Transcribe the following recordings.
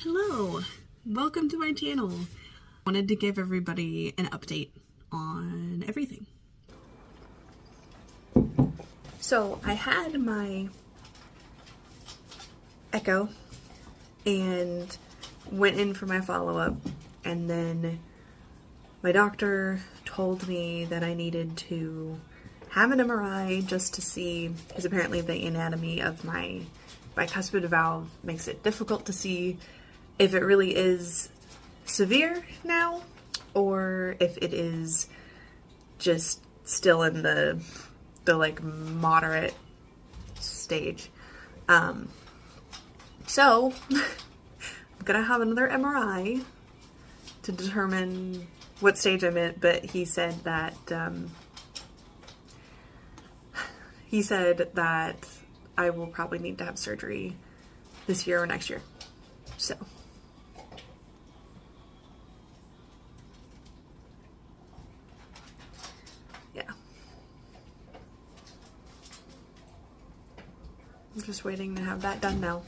Hello, welcome to my channel. I wanted to give everybody an update on everything. So I had my echo and went in for my follow-up, and then my doctor told me that I needed to have an MRI just to see, because apparently the anatomy of my bicuspid valve makes it difficult to see if it really is severe now or if it is just still in the like moderate stage. So I'm gonna have another MRI to determine what stage I'm in, but he said that I will probably need to have surgery this year or next year. So yeah, I'm just waiting to have that done now.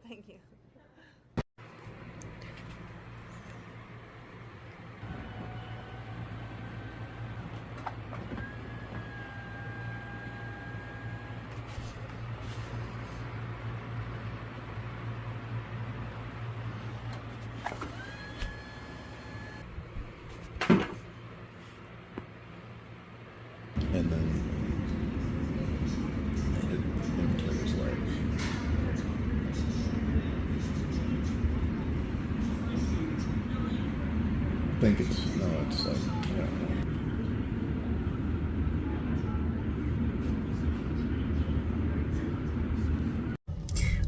Thank you. And then I hit him to his leg. I think it's like, yeah.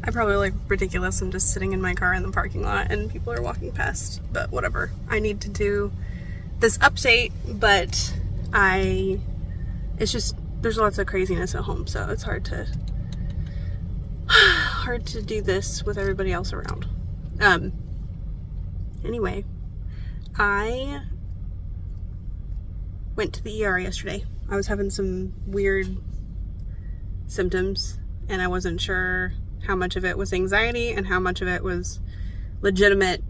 I probably look ridiculous. I'm just sitting in my car in the parking lot and people are walking past, but whatever. I need to do this update, but it's just, there's lots of craziness at home, so it's hard to do this with everybody else around. Anyway, I went to the ER yesterday. I was having some weird symptoms and I wasn't sure how much of it was anxiety and how much of it was legitimate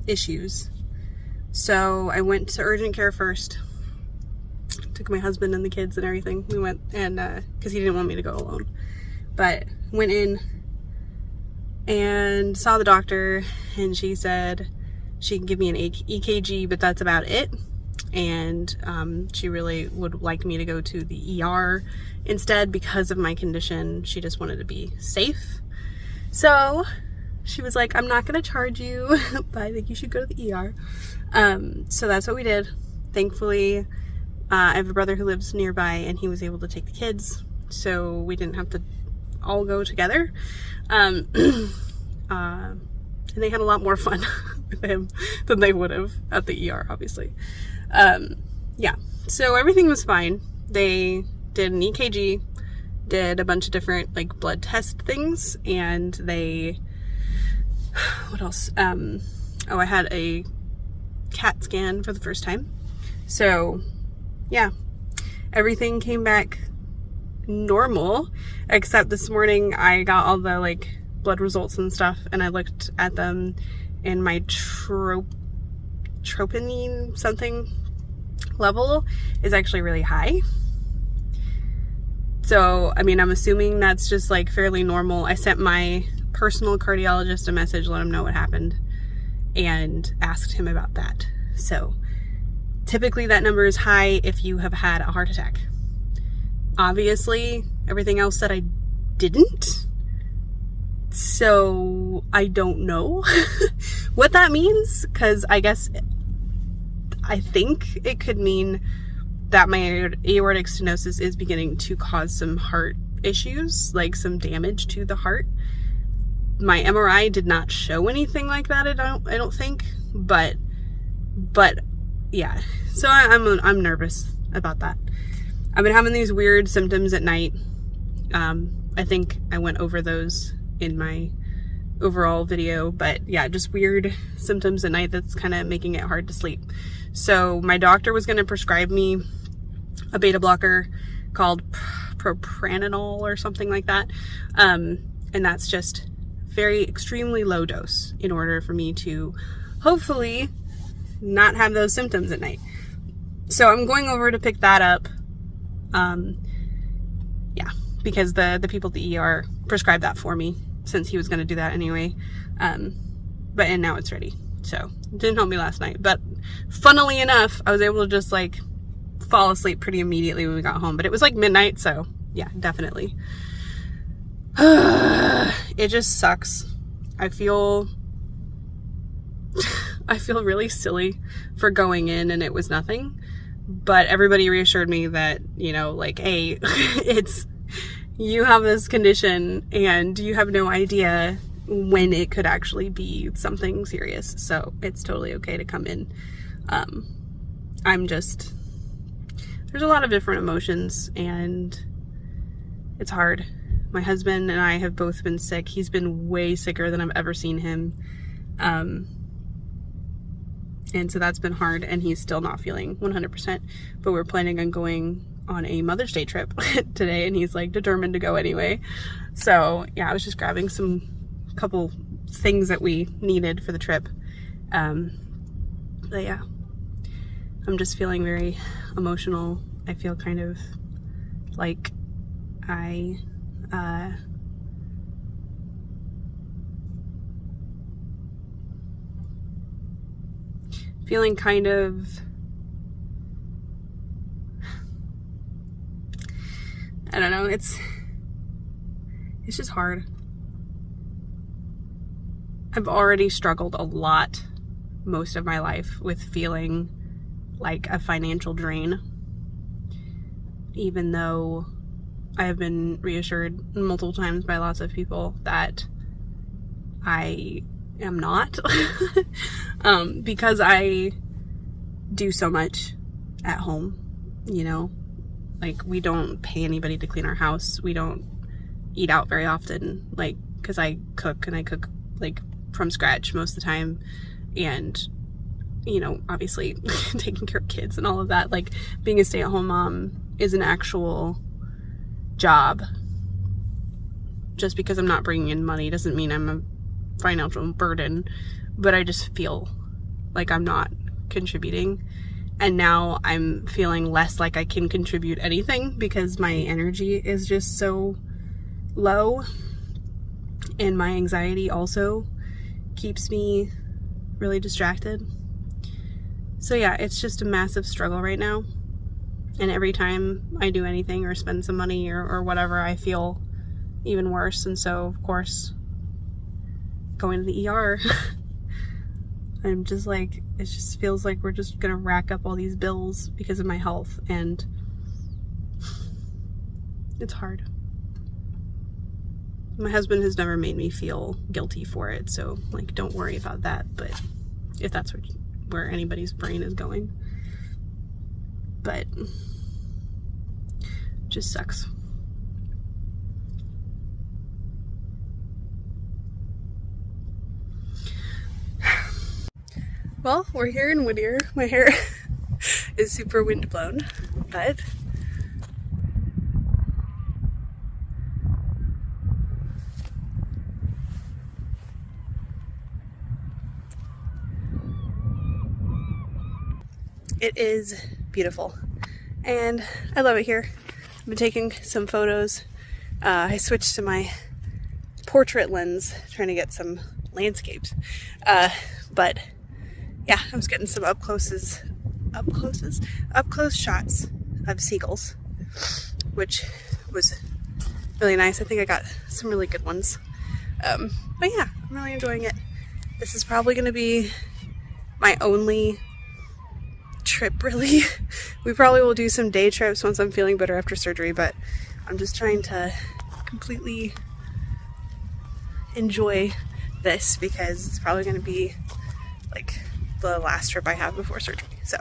issues. So I went to urgent care first. Took my husband and the kids and everything. We went, and because he didn't want me to go alone, but went in and saw the doctor, and she said she can give me an EKG, but that's about it. And she really would like me to go to the ER instead because of my condition. She just wanted to be safe. So she was like, I'm not going to charge you, but I think you should go to the ER. So that's what we did. Thankfully, I have a brother who lives nearby and he was able to take the kids, so we didn't have to all go together. And they had a lot more fun with him than they would have at the ER, obviously. Yeah, so everything was fine. They did an EKG, did a bunch of different like blood test things, and they, what else? Oh, I had a CAT scan for the first time. So yeah, everything came back normal, except this morning I got all the like blood results and stuff, and I looked at them, and my troponin something level is actually really high. So, I mean, I'm assuming that's just like fairly normal. I sent my personal cardiologist a message, let him know what happened, and asked him about that. So typically that number is high if you have had a heart attack. obviously everything else that I didn't. So I don't know what that means, because I think it could mean that my aortic stenosis is beginning to cause some heart issues, like some damage to the heart. My MRI did not show anything like that, I don't think, but yeah. So I'm nervous about that. I've been having these weird symptoms at night. I think I went over those in my overall video, but yeah, just weird symptoms at night that's kind of making it hard to sleep. So my doctor was going to prescribe me a beta blocker called propranolol or something like that, and that's just very extremely low dose in order for me to hopefully not have those symptoms at night. So I'm going over to pick that up, yeah, because the people at the ER prescribed that for me, since he was going to do that anyway. And now it's ready. So it didn't help me last night, but funnily enough, I was able to just like fall asleep pretty immediately when we got home, but it was like midnight. So yeah, definitely. It just sucks. I feel really silly for going in and it was nothing, but everybody reassured me that, you know, like, hey, you have this condition and you have no idea when it could actually be something serious. So it's totally okay to come in. There's a lot of different emotions and it's hard. My husband and I have both been sick. He's been way sicker than I've ever seen him. And so that's been hard, and he's still not feeling 100%, but we're planning on going on a Mother's Day trip today, and he's like determined to go anyway. So yeah, I was just grabbing couple things that we needed for the trip. But yeah, I'm just feeling very emotional. I feel kind of like feeling kind of, I don't know, it's just hard. I've already struggled a lot most of my life with feeling like a financial drain, even though I have been reassured multiple times by lots of people that I am not, because I do so much at home, you know, like we don't pay anybody to clean our house. We don't eat out very often, like, because I cook like from scratch most of the time, and you know, obviously taking care of kids and all of that, like being a stay-at-home mom is an actual job. Just because I'm not bringing in money doesn't mean I'm a financial burden, but I just feel like I'm not contributing, and now I'm feeling less like I can contribute anything because my energy is just so low, and my anxiety also keeps me really distracted. So yeah, it's just a massive struggle right now, and every time I do anything or spend some money or whatever, I feel even worse. And so of course, going to the ER, I'm just like, it just feels like we're just gonna rack up all these bills because of my health, and it's hard. My husband has never made me feel guilty for it, so like, don't worry about that, but if that's where anybody's brain is going. But just sucks. Well, we're here in Whittier. My hair is super windblown, but it is beautiful, and I love it here. I've been taking some photos. I switched to my portrait lens, trying to get some landscapes, but yeah, I was getting some up close shots of seagulls. which was really nice. I think I got some really good ones. But yeah, I'm really enjoying it. This is probably going to be my only trip, really. We probably will do some day trips once I'm feeling better after surgery, but I'm just trying to completely enjoy this because it's probably going to be like the last trip I have before surgery. So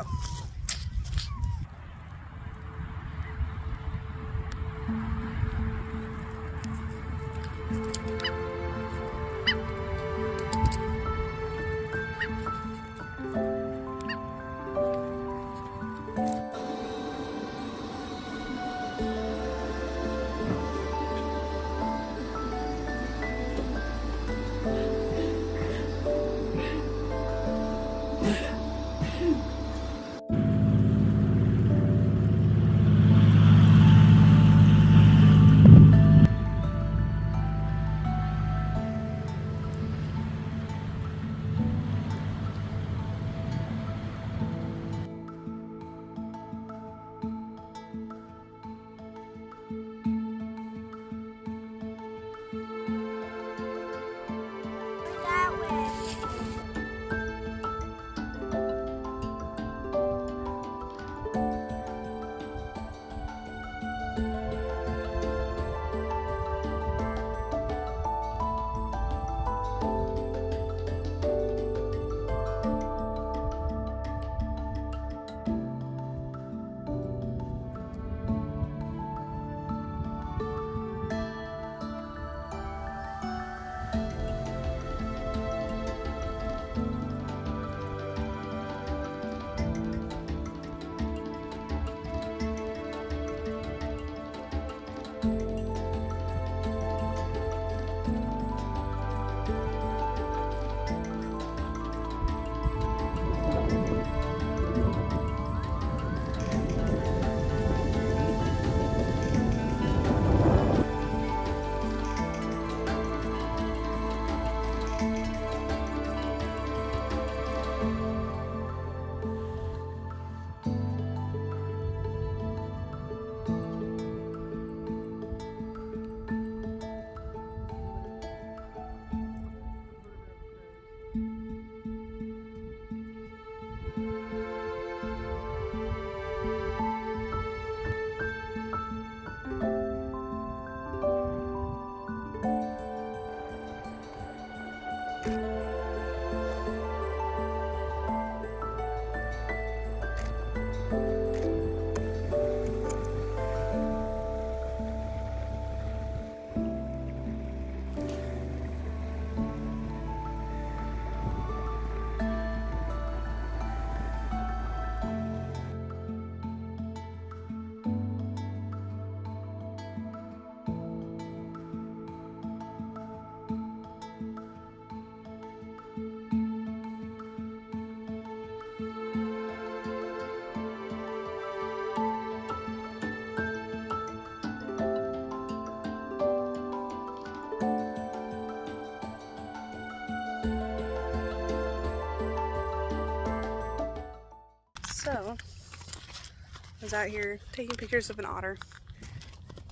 I was out here taking pictures of an otter.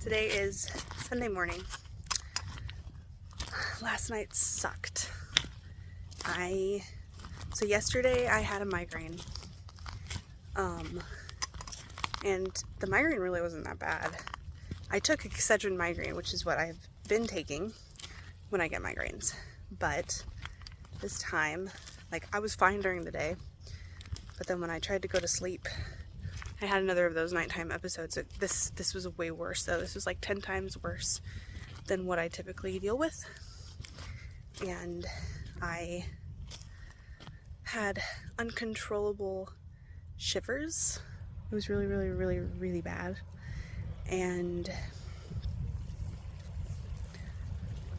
Today is Sunday morning. Last night sucked. So yesterday I had a migraine. And the migraine really wasn't that bad. I took Excedrin migraine, which is what I've been taking when I get migraines. But this time, like, I was fine during the day. But then when I tried to go to sleep, I had another of those nighttime episodes. This was way worse though. This was like 10 times worse than what I typically deal with. And I had uncontrollable shivers. It was really, really, really, really bad. And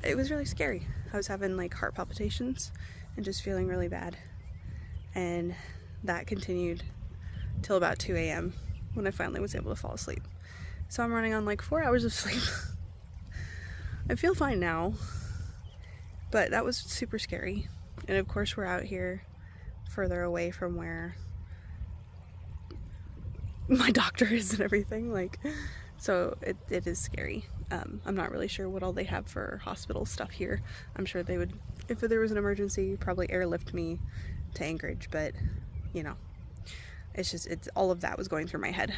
it was really scary. I was having like heart palpitations and just feeling really bad. And that continued till about 2 a.m. when I finally was able to fall asleep. So I'm running on like 4 hours of sleep. I feel fine now, but that was super scary. And of course we're out here further away from where my doctor is and everything. Like, So it is scary. I'm not really sure what all they have for hospital stuff here. I'm sure they would, if there was an emergency, probably airlift me to Anchorage, but you know, it's all of that was going through my head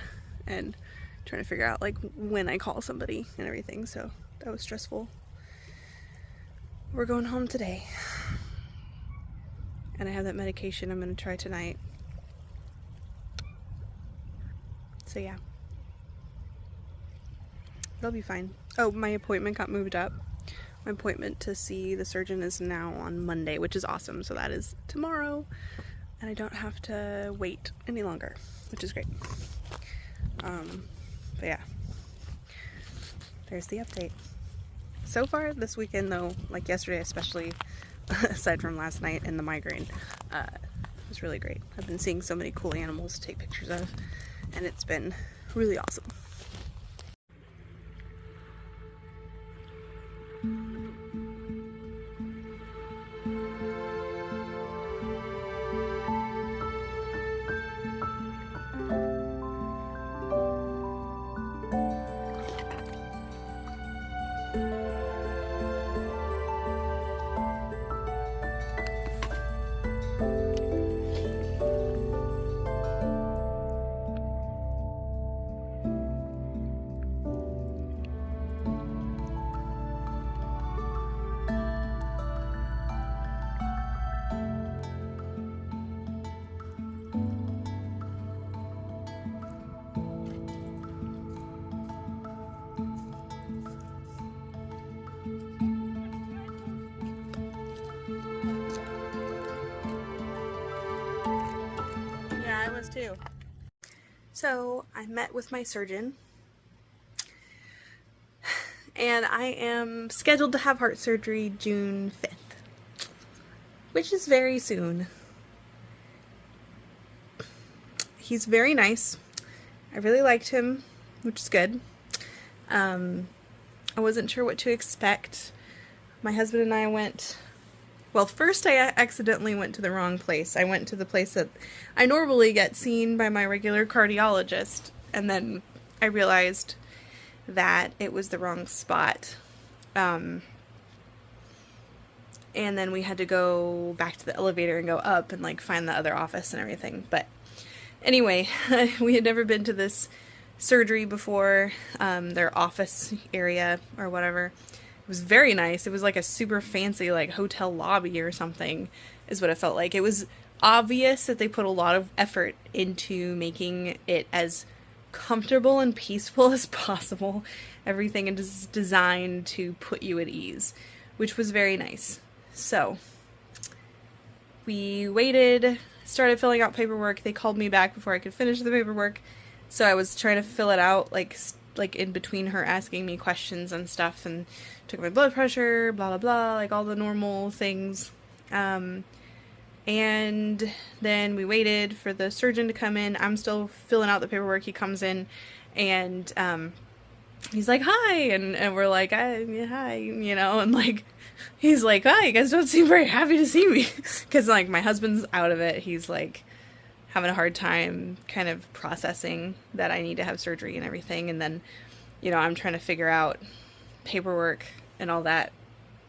and trying to figure out like when I call somebody and everything. So that was stressful. We're going home today. And I have that medication I'm going to try tonight. So yeah. They'll be fine. Oh, my appointment got moved up. My appointment to see the surgeon is now on Monday, which is awesome. So that is tomorrow. And I don't have to wait any longer, which is great. But yeah. There's the update. So far this weekend though, like yesterday especially, aside from last night and the migraine, it was really great. I've been seeing so many cool animals to take pictures of, and it's been really awesome. Yeah, I was too. So I met with my surgeon and I am scheduled to have heart surgery June 5th, which is very soon. He's very nice. I really liked him, which is good. I wasn't sure what to expect. My husband and I went, well, first I accidentally went to the wrong place. I went to the place that I normally get seen by my regular cardiologist, and then I realized that it was the wrong spot. And then we had to go back to the elevator and go up and like find the other office and everything. But anyway, we had never been to this surgery before, their office area or whatever. It was very nice. It was like a super fancy like hotel lobby or something is what it felt like. It was obvious that they put a lot of effort into making it as comfortable and peaceful as possible. Everything is designed to put you at ease, which was very nice. So we waited, started filling out paperwork. They called me back before I could finish the paperwork. So I was trying to fill it out like in between her asking me questions and stuff, and took my blood pressure, blah blah blah, like all the normal things. And then we waited for the surgeon to come in. I'm still filling out the paperwork. He comes in and he's like, hi, and we're like, hi, you know, and like he's like, hi, you guys don't seem very happy to see me, because like my husband's out of it. He's like having a hard time kind of processing that I need to have surgery and everything, and then, you know, I'm trying to figure out paperwork and all that,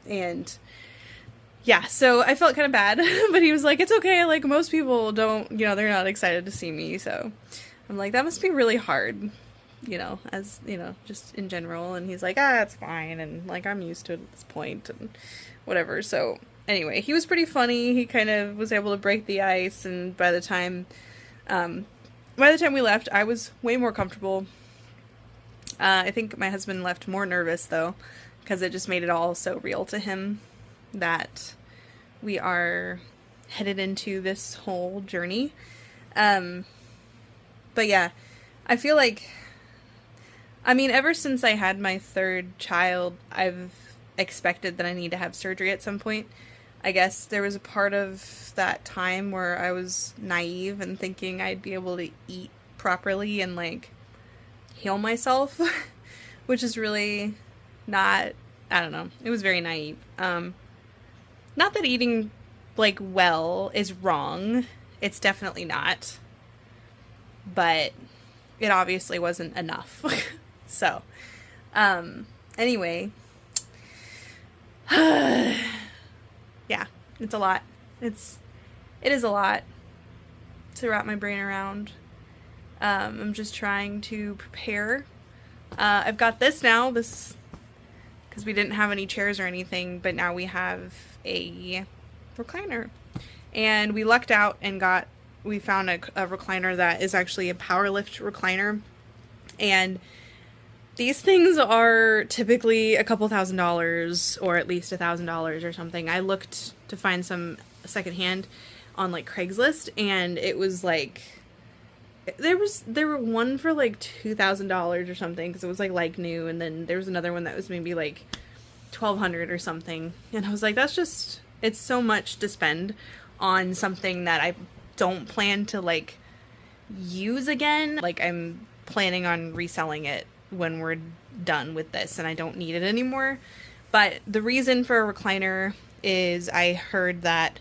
and yeah, so I felt kind of bad, but he was like, it's okay, like most people don't, you know, they're not excited to see me. So I'm like, that must be really hard, you know, as, you know, just in general. And he's like, it's fine, and like I'm used to it at this point and whatever. So anyway, he was pretty funny. He kind of was able to break the ice, and by the time we left, I was way more comfortable. I think my husband left more nervous though, because it just made it all so real to him that we are headed into this whole journey. But yeah, I feel like, I mean, ever since I had my third child, I've expected that I need to have surgery at some point. I guess there was a part of that time where I was naive and thinking I'd be able to eat properly and like heal myself, which is really not, I don't know, it was very naive. Not that eating like well is wrong, it's definitely not, but it obviously wasn't enough. So, anyway, yeah, it's a lot. It is a lot to wrap my brain around. I'm just trying to prepare. I've got this now, because we didn't have any chairs or anything, but now we have a recliner. And we lucked out and we found a recliner that is actually a power lift recliner. And these things are typically a couple $1,000s, or at least $1,000 or something. I looked to find some secondhand on like Craigslist, and it was like, there were one for like $2,000 or something, because it was like new, and then there was another one that was maybe like $1,200 or something. And I was like, it's so much to spend on something that I don't plan to like use again. Like, I'm planning on reselling it when we're done with this and I don't need it anymore. But the reason for a recliner is I heard that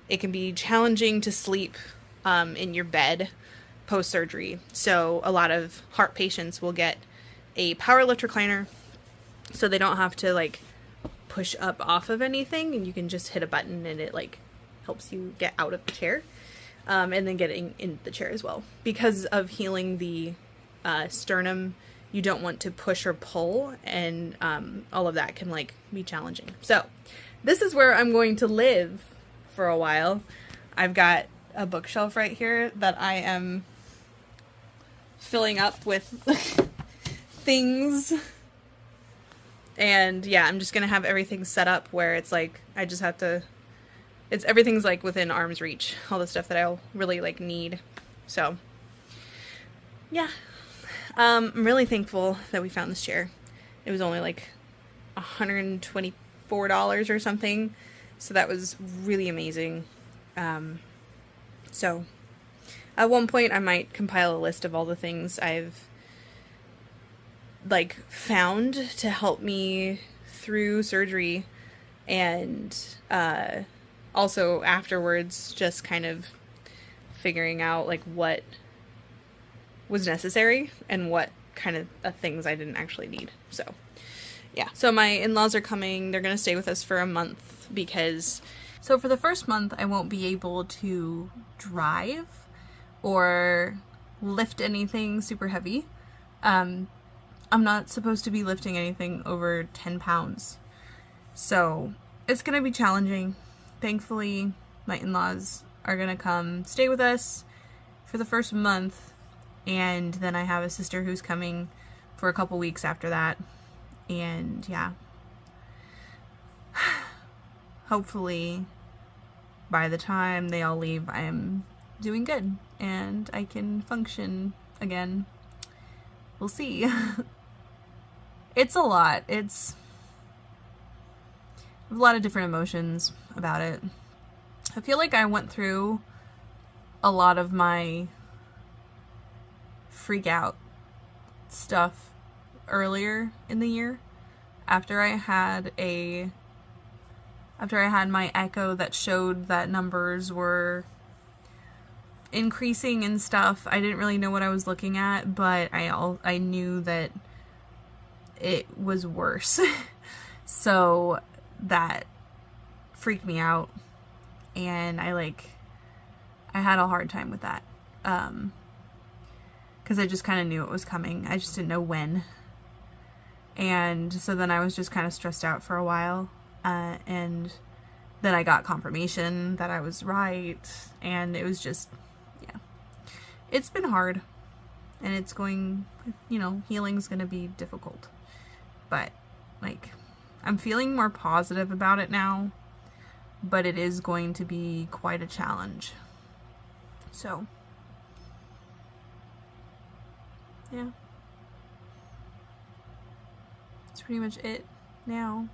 it can be challenging to sleep in your bed post-surgery. So a lot of heart patients will get a power lift recliner so they don't have to like push up off of anything, and you can just hit a button and it like helps you get out of the chair, and then getting in the chair as well. Because of healing the sternum, you don't want to push or pull, and all of that can like be challenging. So this is where I'm going to live for a while. I've got a bookshelf right here that I am filling up with things. And yeah, I'm just gonna have everything set up where it's like, I just have to, everything's like within arm's reach, all the stuff that I'll really like need. So yeah, I'm really thankful that we found this chair. It was only like $124 or something, so that was really amazing. So at one point I might compile a list of all the things I've like found to help me through surgery, and also afterwards just kind of figuring out like what was necessary and what kind of things I didn't actually need. So yeah, so my in-laws are coming. They're gonna stay with us for a month, because so for the first month I won't be able to drive or lift anything super heavy. I'm not supposed to be lifting anything over 10 pounds. So it's going to be challenging. Thankfully, my in-laws are going to come stay with us for the first month. And then I have a sister who's coming for a couple weeks after that. And yeah, hopefully by the time they all leave, I am doing good and I can function again. We'll see. It's a lot. It's a lot of different emotions about it. I feel like I went through a lot of my freak out stuff earlier in the year, after I had my echo that showed that numbers were increasing and stuff. I didn't really know what I was looking at, but I knew that it was worse. So that freaked me out, and I had a hard time with that, because I just kind of knew it was coming. I just didn't know when. And so then I was just kind of stressed out for a while, and then I got confirmation that I was right, and it was just, yeah, it's been hard, and it's going, healing's gonna be difficult, but like, I'm feeling more positive about it now, but it is going to be quite a challenge. So yeah, that's pretty much it now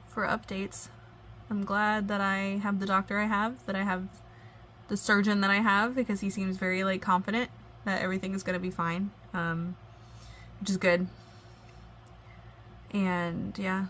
for updates. I'm glad that I have the doctor I have, that I have the surgeon that I have, because he seems very confident that everything is going to be fine, which is good. And yeah,